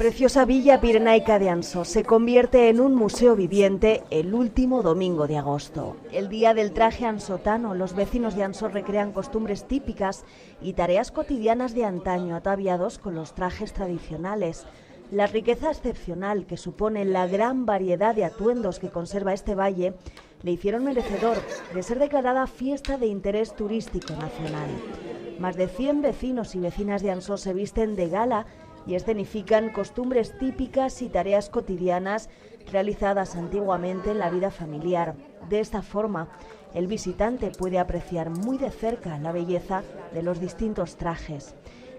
La preciosa villa pirenaica de Ansó se convierte en un museo viviente el último domingo de agosto. El día del traje ansotano, los vecinos de Ansó recrean costumbres típicas y tareas cotidianas de antaño ataviados con los trajes tradicionales. La riqueza excepcional que supone la gran variedad de atuendos que conserva este valle le hicieron merecedor de ser declarada fiesta de interés turístico nacional. Más de 100 vecinos y vecinas de Ansó se visten de gala y escenifican costumbres típicas y tareas cotidianas realizadas antiguamente en la vida familiar. De esta forma, el visitante puede apreciar muy de cerca la belleza de los distintos trajes.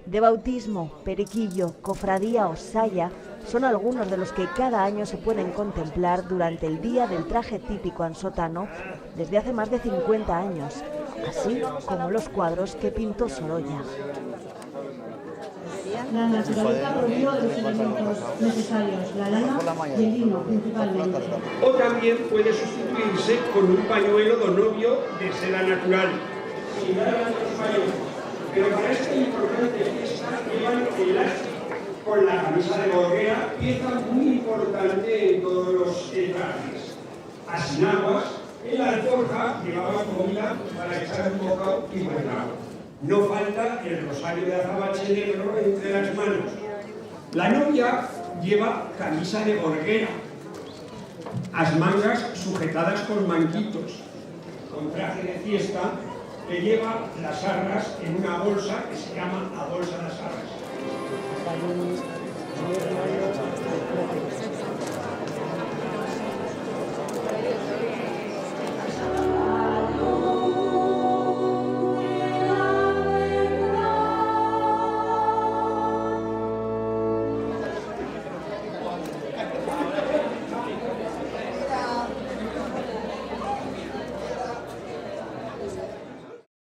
De bautismo, periquillo, cofradía o saya son algunos de los que cada año se pueden contemplar durante el día del traje típico ansotano desde hace más de 50 años, así como los cuadros que pintó Sorolla. La naturaleza proveyó de los elementos necesarios, la lana y el lino principalmente. O también puede sustituirse con un pañuelo de novio de seda natural. Pero para esta importante fiesta llevan el elástico con la camisa de gorguera, pieza muy importante en todos los trajes. Así aguas, en la alforja llevaba comida para echar un bocado y bailar. No falta el rosario de azabache negro entre las manos. La novia lleva camisa de gorguera, las mangas sujetadas con manguitos, con traje de fiesta, que lleva las arras en una bolsa que se llama la bolsa de las